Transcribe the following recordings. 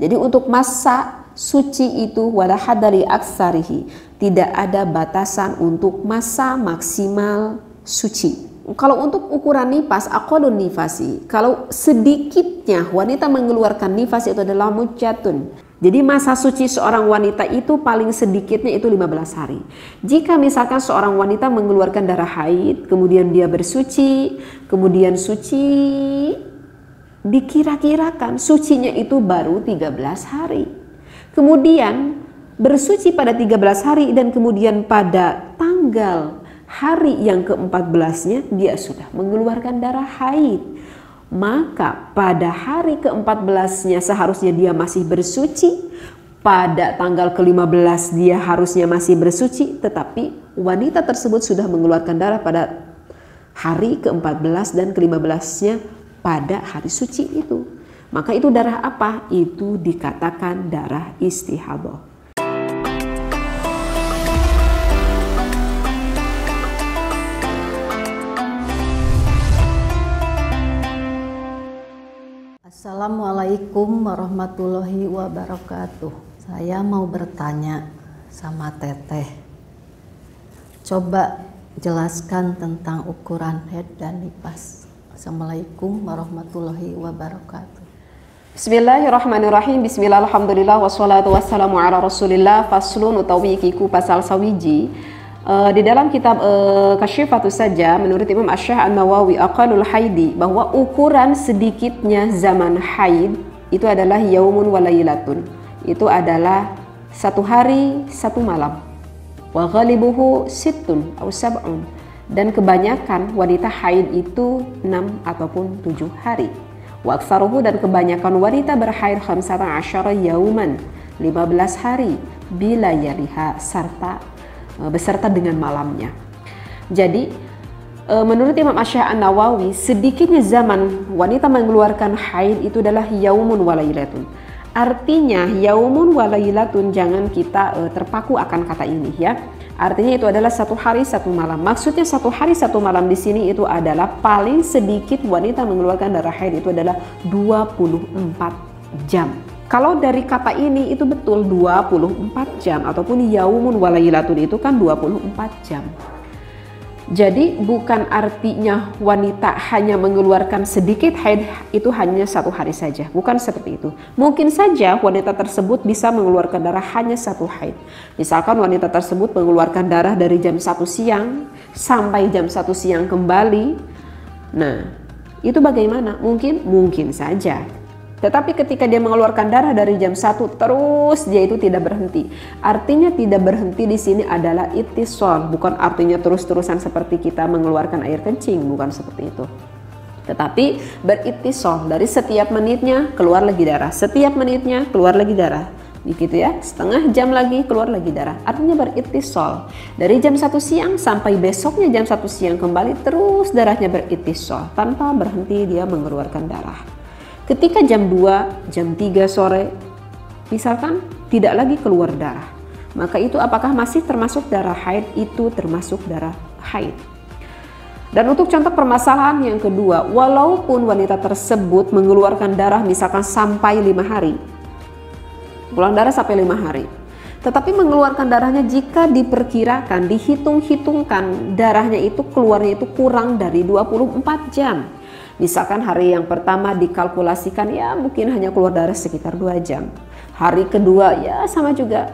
Jadi untuk masa suci itu wala hadari aksarihi, tidak ada batasan untuk masa maksimal suci. Kalau untuk ukuran nifas, aqallun nifasi, kalau sedikitnya wanita mengeluarkan nifas itu adalah mujatun. Jadi masa suci seorang wanita itu paling sedikitnya itu 15 hari. Jika misalkan seorang wanita mengeluarkan darah haid, kemudian dia bersuci, kemudian suci, dikira-kirakan sucinya itu baru 13 hari. Kemudian bersuci pada 13 hari dan kemudian pada tanggal hari yang ke-14-nya dia sudah mengeluarkan darah haid. Maka pada hari ke-14-nya seharusnya dia masih bersuci. Pada tanggal ke-15 dia harusnya masih bersuci. Tetapi wanita tersebut sudah mengeluarkan darah pada hari ke-14 dan ke-15-nya pada hari suci itu. Maka itu darah apa? Itu dikatakan darah istihadah. Assalamualaikum warahmatullahi wabarakatuh. Saya mau bertanya sama Teteh. Coba jelaskan tentang ukuran haid dan nifas. Assalamualaikum warahmatullahi wabarakatuh. Bismillahirrahmanirrahim. Bismillah, alhamdulillah, wassalatu wassalamu ala rasulillah. Faslun utawi kiku pasal sawiji. Di dalam kitab Kasyifatus Saja menurut Imam Asy-Syaikh An-Nawawi aqallul haidi, bahwa ukuran sedikitnya zaman haid itu adalah yaumun wa lailatun. Itu adalah 1 hari 1 malam. Wa ghalibuhu sittun aw sab'un, dan kebanyakan wanita haid itu 6 ataupun 7 hari. Wa aktsaruhu, dan kebanyakan wanita berhaid 15 yauman, 15 hari, bila yaliha, beserta dengan malamnya. Jadi menurut Imam Asy-Syaikh An-Nawawi, sedikitnya zaman wanita mengeluarkan haid itu adalah yaumun wa lailatun. Artinya yaumun wa lailatun, jangan kita terpaku akan kata ini ya. Artinya itu adalah 1 hari 1 malam. Maksudnya 1 hari 1 malam di sini itu adalah paling sedikit wanita mengeluarkan darah haid itu adalah 24 jam. Kalau dari kata ini itu betul 24 jam ataupun yaumun wa lailatun itu kan 24 jam. Jadi bukan artinya wanita hanya mengeluarkan sedikit haid itu hanya 1 hari saja. Bukan seperti itu. Mungkin saja wanita tersebut bisa mengeluarkan darah hanya 1 haid. Misalkan wanita tersebut mengeluarkan darah dari jam 1 siang sampai jam 1 siang kembali. Nah, itu bagaimana? Mungkin saja. Tetapi ketika dia mengeluarkan darah dari jam 1 terus dia itu tidak berhenti. Artinya tidak berhenti di sini adalah ittisal, bukan artinya terus-terusan seperti kita mengeluarkan air kencing, bukan seperti itu. Tetapi berittisal, dari setiap menitnya keluar lagi darah, setiap menitnya keluar lagi darah. Begitu ya, setengah jam lagi keluar lagi darah. Artinya berittisal. Dari jam 1 siang sampai besoknya jam 1 siang kembali terus darahnya berittisal tanpa berhenti dia mengeluarkan darah. Ketika jam 2, jam 3 sore, misalkan tidak lagi keluar darah, maka itu apakah masih termasuk darah haid? Itu termasuk darah haid. Dan untuk contoh permasalahan yang kedua, walaupun wanita tersebut mengeluarkan darah misalkan sampai 5 hari, pulang darah sampai 5 hari, tetapi mengeluarkan darahnya jika diperkirakan, dihitung-hitungkan darahnya itu keluarnya itu kurang dari 24 jam. Misalkan hari yang pertama dikalkulasikan ya mungkin hanya keluar darah sekitar 2 jam. Hari kedua ya sama juga,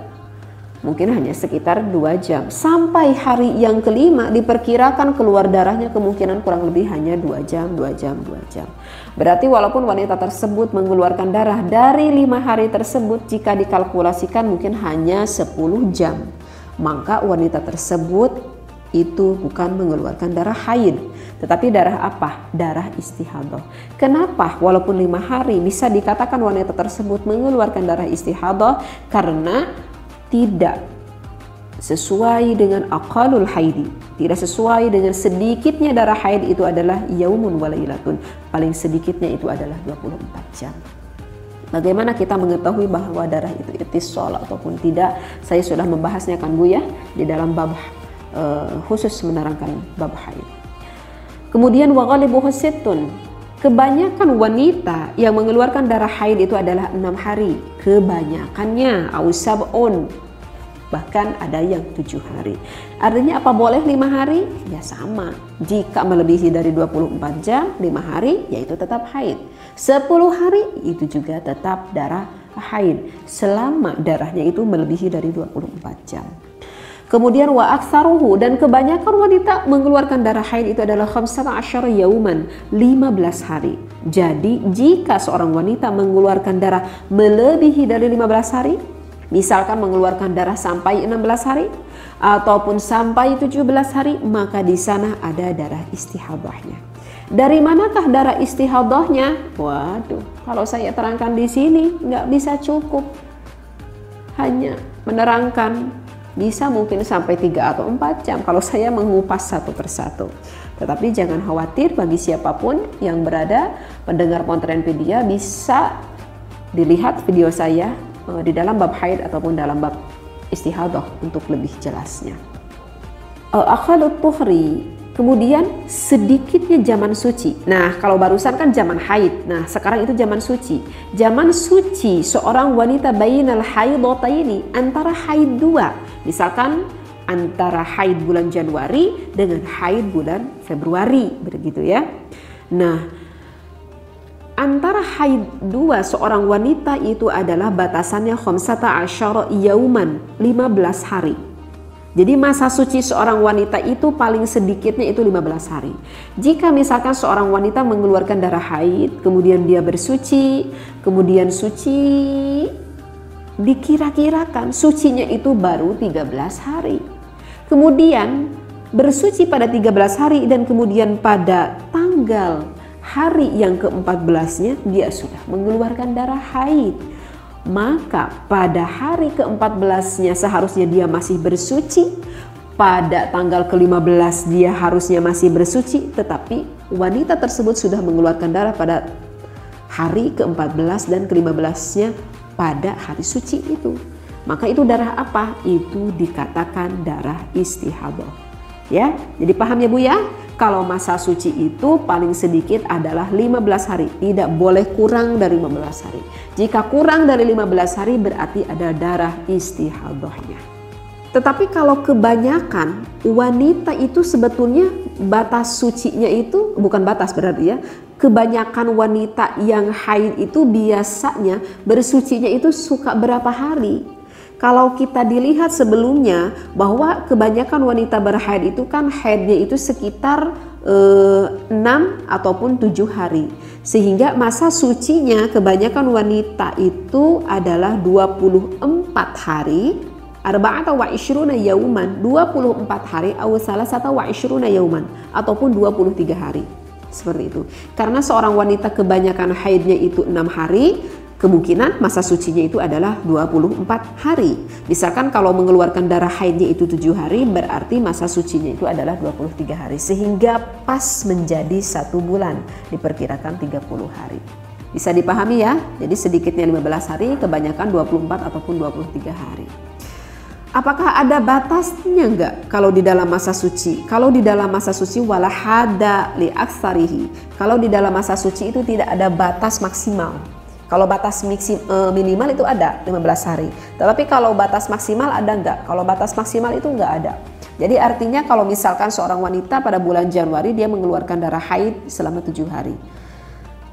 mungkin hanya sekitar 2 jam. Sampai hari yang kelima diperkirakan keluar darahnya kemungkinan kurang lebih hanya 2 jam, 2 jam, 2 jam. Berarti walaupun wanita tersebut mengeluarkan darah dari 5 hari tersebut, jika dikalkulasikan mungkin hanya 10 jam. Maka wanita tersebut itu bukan mengeluarkan darah haid, tetapi darah apa? Darah istihadah. Kenapa walaupun 5 hari bisa dikatakan wanita tersebut mengeluarkan darah istihadah? Karena tidak sesuai dengan aqallul haidi, tidak sesuai dengan sedikitnya darah haid itu adalah yaumun wa lailatun. Paling sedikitnya itu adalah 24 jam. Bagaimana kita mengetahui bahwa darah itu ittisal ataupun tidak? Saya sudah membahasnya kan Bu ya di dalam bab khusus menerangkan bab haid. Kemudian wa ghalibuhu sittun, Kebanyakan wanita yang mengeluarkan darah haid itu adalah 6 hari. Kebanyakannya ausab'un, bahkan ada yang 7 hari. Artinya apa boleh 5 hari? Ya sama. Jika melebihi dari 24 jam 5 hari yaitu tetap haid. 10 hari itu juga tetap darah haid selama darahnya itu melebihi dari 24 jam. Kemudian wa aktsaruhu, dan kebanyakan wanita mengeluarkan darah haid itu adalah 15 yauman, 15 hari. Jadi jika seorang wanita mengeluarkan darah melebihi dari 15 hari, misalkan mengeluarkan darah sampai 16 hari ataupun sampai 17 hari, maka di sana ada darah istihadahnya. Dari manakah darah istihadahnya? Waduh, kalau saya terangkan di sini nggak bisa cukup. Hanya menerangkan bisa mungkin sampai 3 atau 4 jam kalau saya mengupas satu persatu. Tetapi jangan khawatir, bagi siapapun yang berada mendengar Pontrenpedia bisa dilihat video saya di dalam bab haid ataupun dalam bab istihadah untuk lebih jelasnya. Akhalut tuhri, kemudian sedikitnya zaman suci. Nah, kalau barusan kan zaman haid. Nah, sekarang itu zaman suci. Zaman suci seorang wanita bainal haidataini, antara haid dua. Misalkan antara haid bulan Januari dengan haid bulan Februari, begitu ya. Nah, antara haid dua seorang wanita itu adalah batasannya 15 yauman, 15 hari. Jadi masa suci seorang wanita itu paling sedikitnya itu 15 hari. Jika misalkan seorang wanita mengeluarkan darah haid, kemudian dia bersuci, kemudian suci, dikira-kirakan sucinya itu baru 13 hari. Kemudian bersuci pada 13 hari dan kemudian pada tanggal hari yang ke-14-nya dia sudah mengeluarkan darah haid. Maka pada hari ke-14-nya seharusnya dia masih bersuci. Pada tanggal ke-15 dia harusnya masih bersuci, tetapi wanita tersebut sudah mengeluarkan darah pada hari ke-14 dan ke-15-nya pada hari suci itu. Maka itu darah apa? Itu dikatakan darah istihadah. Ya, jadi paham ya Bu ya? Kalau masa suci itu paling sedikit adalah 15 hari, tidak boleh kurang dari 15 hari. Jika kurang dari 15 hari berarti ada darah istihadahnya. Tetapi kalau kebanyakan wanita itu sebetulnya batas sucinya itu bukan batas berarti ya. Kebanyakan wanita yang haid itu biasanya bersucinya itu suka berapa hari. Kalau kita dilihat sebelumnya bahwa kebanyakan wanita berhaid itu kan haidnya itu sekitar 6 ataupun 7 hari. Sehingga masa sucinya kebanyakan wanita itu adalah 24 hari. Arba'ata wa ishruna yauman, 24 hari, aw salasata wa ishruna yauman, ataupun 23 hari. Seperti itu. Karena seorang wanita kebanyakan haidnya itu 6 hari, kemungkinan masa sucinya itu adalah 24 hari. Misalkan kalau mengeluarkan darah haidnya itu 7 hari, berarti masa sucinya itu adalah 23 hari. Sehingga pas menjadi 1 bulan, diperkirakan 30 hari. Bisa dipahami ya? Jadi sedikitnya 15 hari, kebanyakan 24 ataupun 23 hari. Apakah ada batasnya enggak kalau di dalam masa suci? Kalau di dalam masa suci wala hada li aktsarihi. Kalau di dalam masa suci itu tidak ada batas maksimal. Kalau batas minimal itu ada 15 hari. Tetapi kalau batas maksimal ada enggak? Kalau batas maksimal itu enggak ada. Jadi artinya kalau misalkan seorang wanita pada bulan Januari dia mengeluarkan darah haid selama 7 hari.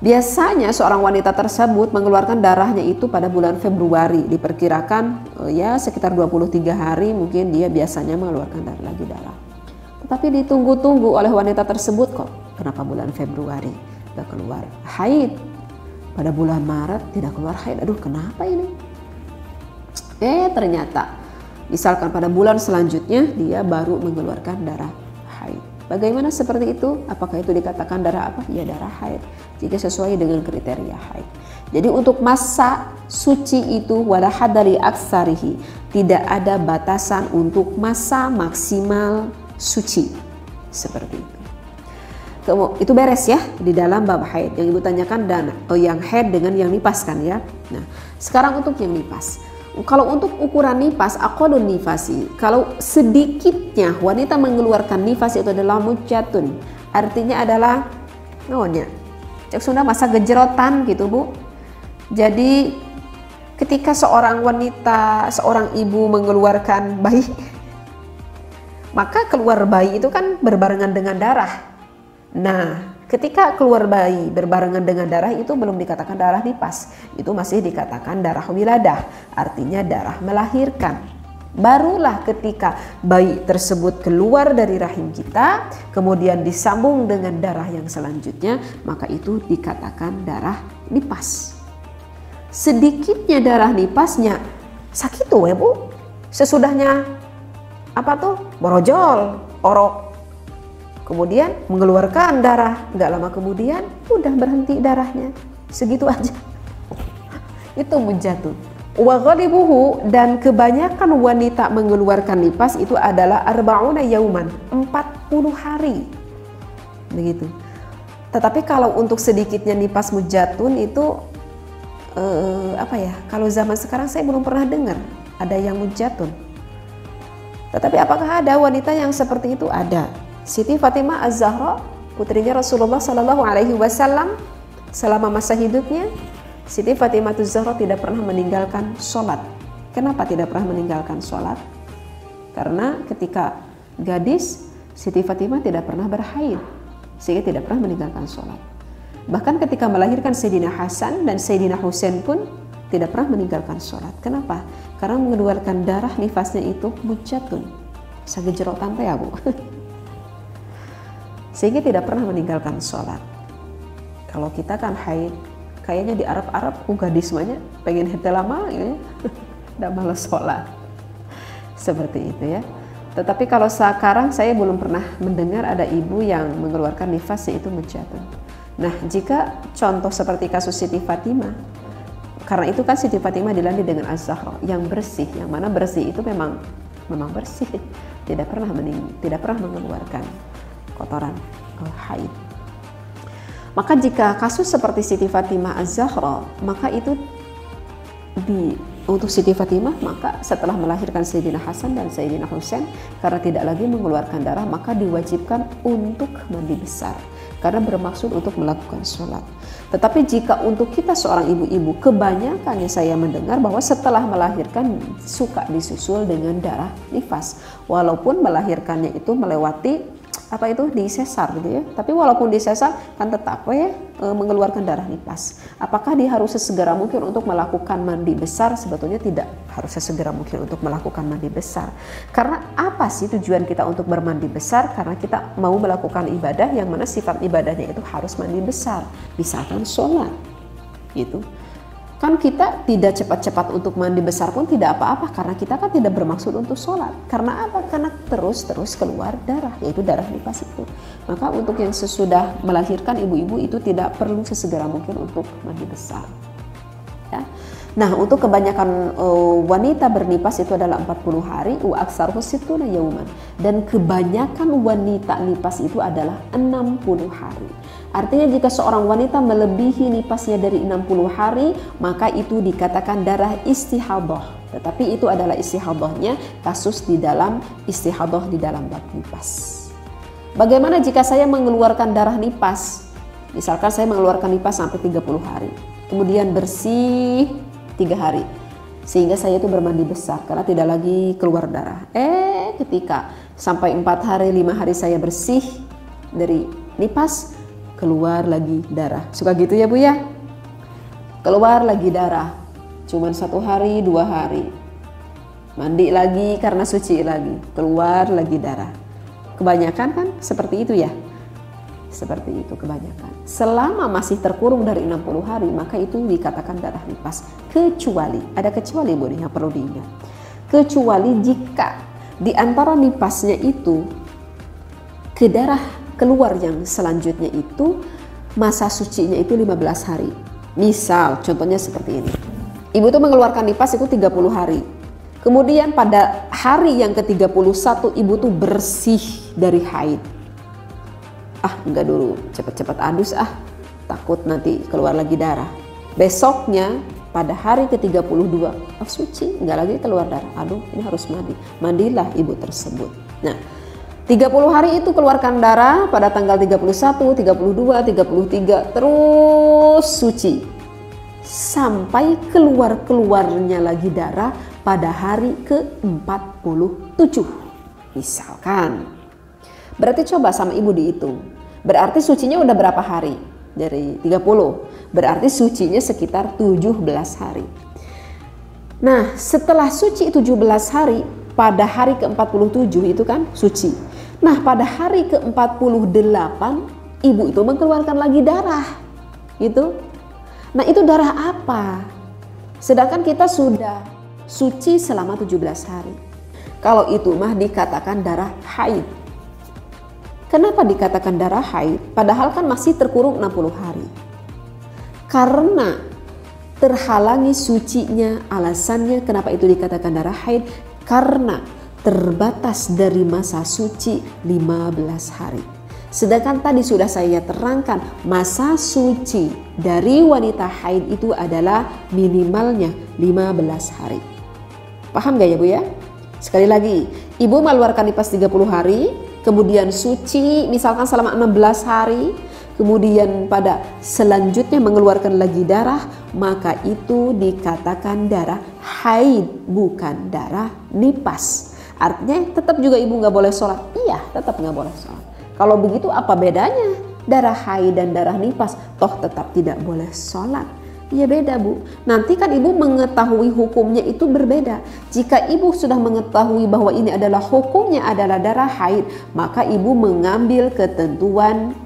Biasanya seorang wanita tersebut mengeluarkan darahnya itu pada bulan Februari. Diperkirakan ya sekitar 23 hari mungkin dia biasanya mengeluarkan darah. Tetapi ditunggu-tunggu oleh wanita tersebut, kok kenapa bulan Februari udah keluar haid? Pada bulan Maret tidak keluar haid. Aduh, kenapa ini? Ternyata misalkan pada bulan selanjutnya dia baru mengeluarkan darah haid. Bagaimana seperti itu? Apakah itu dikatakan darah apa? Ya darah haid. Jika sesuai dengan kriteria haid. Jadi untuk masa suci itu wala hadali aksarihi, tidak ada batasan untuk masa maksimal suci. Seperti itu. Itu beres ya di dalam bab haid. Yang Ibu tanyakan dan yang haid dengan yang nifas kan ya. Nah, sekarang untuk yang nifas. Kalau untuk ukuran nifas, aqallun nifasi, kalau sedikitnya wanita mengeluarkan nifas itu adalah mujatun, artinya adalah cek Sunda masa gejrotan gitu Bu. Jadi ketika seorang wanita, seorang ibu mengeluarkan bayi, maka keluar bayi itu kan berbarengan dengan darah. Nah, ketika keluar bayi berbarengan dengan darah itu belum dikatakan darah nifas, itu masih dikatakan darah wiladah, artinya darah melahirkan. Barulah ketika bayi tersebut keluar dari rahim kita, kemudian disambung dengan darah yang selanjutnya, maka itu dikatakan darah nifas. Sedikitnya darah nifasnya sakit tuh ya Bu, sesudahnya apa tuh borojol, orok, kemudian mengeluarkan darah, nggak lama kemudian udah berhenti darahnya, segitu aja. Itu mujatun. Wa ghalibuhu, dan kebanyakan wanita mengeluarkan nifas itu adalah arba'una yauman, 40 hari. Begitu. Tetapi kalau untuk sedikitnya nifas mujatun itu kalau zaman sekarang saya belum pernah dengar ada yang mujatun. Tetapi apakah ada wanita yang seperti itu? Ada. Siti Fatimah Az-Zahra, putrinya Rasulullah Shallallahu Alaihi Wasallam, selama masa hidupnya Siti Fatimah Az-Zahra tidak pernah meninggalkan sholat. Kenapa tidak pernah meninggalkan sholat? Karena ketika gadis, Siti Fatimah tidak pernah berhaid, sehingga tidak pernah meninggalkan sholat. Bahkan ketika melahirkan Sayyidina Hasan dan Sayyidina Husain pun tidak pernah meninggalkan sholat. Kenapa? Karena mengeluarkan darah nifasnya itu mujatun, sagejrotan teh ya Bu. Sehingga tidak pernah meninggalkan sholat. Kalau kita kan haid, kayaknya di Arab-Arab gadis semuanya pengen hete lama gitu ya. Udah malas sholat. Seperti itu ya. Tetapi kalau sekarang saya belum pernah mendengar ada ibu yang mengeluarkan nifas yaitu mujatun. Nah, jika contoh seperti kasus Siti Fatimah, karena itu kan Siti Fatimah dilantik dengan Az-Zahra yang bersih, yang mana bersih itu memang bersih, tidak pernah mengeluarkan kotoran haid. Maka jika kasus seperti Siti Fatimah Az-Zahra, maka itu untuk Siti Fatimah, maka setelah melahirkan Sayyidina Hasan dan Sayyidina Husain, karena tidak lagi mengeluarkan darah, maka diwajibkan untuk mandi besar, karena bermaksud untuk melakukan sholat. Tetapi jika untuk kita seorang ibu-ibu, kebanyakannya saya mendengar bahwa setelah melahirkan suka disusul dengan darah nifas, walaupun melahirkannya itu melewati di sesar gitu ya. Tapi walaupun di sesar kan tetap mengeluarkan darah nifas. Apakah dia harus sesegera mungkin untuk melakukan mandi besar? Sebetulnya tidak harus sesegera mungkin untuk melakukan mandi besar. Karena apa sih tujuan kita untuk bermandi besar? Karena kita mau melakukan ibadah yang mana sifat ibadahnya itu harus mandi besar. Misalkan sholat gitu. Kan kita tidak cepat-cepat untuk mandi besar pun tidak apa-apa, karena kita kan tidak bermaksud untuk sholat. Karena apa? Karena terus keluar darah, yaitu darah nifas itu. Maka untuk yang sesudah melahirkan ibu-ibu itu tidak perlu sesegera mungkin untuk mandi besar. Ya. Nah, untuk kebanyakan wanita bernifas itu adalah 40 hari, wa aktsaruhu sittuna yauman. Dan kebanyakan wanita nifas itu adalah 60 hari. Artinya jika seorang wanita melebihi nifasnya dari 60 hari, maka itu dikatakan darah istihadah. Tetapi itu adalah istihadahnya kasus di dalam istihadah di dalam bab nifas. Bagaimana jika saya mengeluarkan darah nifas? Misalkan saya mengeluarkan nifas sampai 30 hari, kemudian bersih 3 hari, sehingga saya itu bermandi besar karena tidak lagi keluar darah. Ketika sampai 4 hari, 5 hari saya bersih dari nifas, keluar lagi darah. Suka gitu ya Bu ya? Keluar lagi darah. Cuman 1 hari, 2 hari. Mandi lagi karena suci lagi. Keluar lagi darah. Kebanyakan kan seperti itu ya? Seperti itu kebanyakan. Selama masih terkurung dari 60 hari, maka itu dikatakan darah nifas. Kecuali, ada kecuali Bu yang perlu diingat. Kecuali jika di antara nifasnya itu ke darah keluar yang selanjutnya itu masa sucinya itu 15 hari. Misal contohnya seperti ini. Ibu tuh mengeluarkan nifas itu 30 hari. Kemudian pada hari yang ke-31 ibu tuh bersih dari haid. Enggak dulu, cepat-cepat adus takut nanti keluar lagi darah. Besoknya pada hari ke-32 suci, enggak lagi keluar darah. Ini harus mandi. Mandilah ibu tersebut. Nah, 30 hari itu keluarkan darah pada tanggal 31, 32, 33 terus suci sampai keluarnya lagi darah pada hari ke-47 misalkan. Berarti coba sama ibu dihitung, berarti sucinya udah berapa hari? Dari 30 berarti sucinya sekitar 17 hari. Nah setelah suci 17 hari, pada hari ke-47 itu kan suci. Nah pada hari ke-48 ibu itu mengeluarkan lagi darah gitu. Nah itu darah apa? Sedangkan kita sudah suci selama 17 hari. Kalau itu mah dikatakan darah haid. Kenapa dikatakan darah haid? Padahal kan masih terkurung 60 hari. Karena terhalangi sucinya, alasannya kenapa itu dikatakan darah haid, karena terbatas dari masa suci 15 hari. Sedangkan tadi sudah saya terangkan masa suci dari wanita haid itu adalah minimalnya 15 hari. Paham gak ya Bu ya? Sekali lagi, ibu mengeluarkan nifas 30 hari, kemudian suci misalkan selama 16 hari, kemudian pada selanjutnya mengeluarkan lagi darah, maka itu dikatakan darah haid, bukan darah nifas. Artinya tetap juga ibu nggak boleh sholat. Iya, tetap nggak boleh sholat. Kalau begitu apa bedanya darah haid dan darah nifas? Toh tetap tidak boleh sholat. Ya beda Bu. Nanti kan ibu mengetahui hukumnya itu berbeda. Jika ibu sudah mengetahui bahwa ini adalah hukumnya adalah darah haid, maka ibu mengambil ketentuan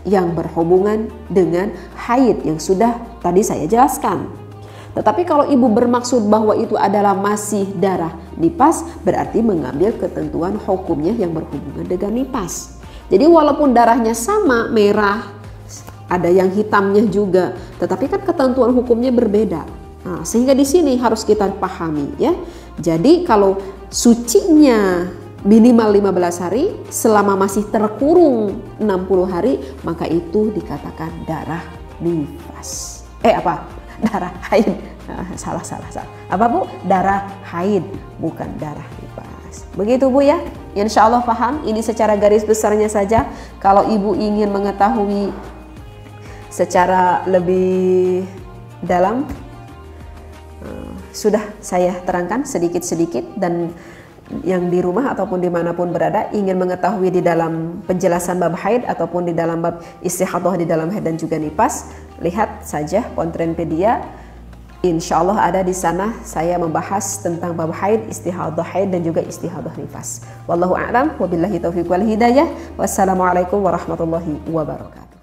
yang berhubungan dengan haid yang sudah tadi saya jelaskan. Tetapi kalau ibu bermaksud bahwa itu adalah masih darah nifas, berarti mengambil ketentuan hukumnya yang berhubungan dengan nifas. Jadi walaupun darahnya sama, merah, ada yang hitamnya juga, tetapi kan ketentuan hukumnya berbeda. Nah, sehingga di sini harus kita pahami ya. Jadi kalau sucinya minimal 15 hari, selama masih terkurung 60 hari, maka itu dikatakan darah nifas. Darah haid. Salah. Apa Bu? Darah haid, bukan darah nifas. Begitu Bu ya. Insya Allah paham. Ini secara garis besarnya saja. Kalau ibu ingin mengetahui secara lebih dalam, sudah saya terangkan sedikit-sedikit, dan yang di rumah ataupun dimanapun berada ingin mengetahui di dalam penjelasan bab haid ataupun di dalam bab istihadah di dalam haid dan juga nifas, lihat saja Pontrenpedia. Insya Allah ada di sana saya membahas tentang bab haid, istihadah haid dan juga istihadah nifas. Wallahu a'lam, wabillahi taufiq wal hidayah. Wassalamualaikum warahmatullahi wabarakatuh.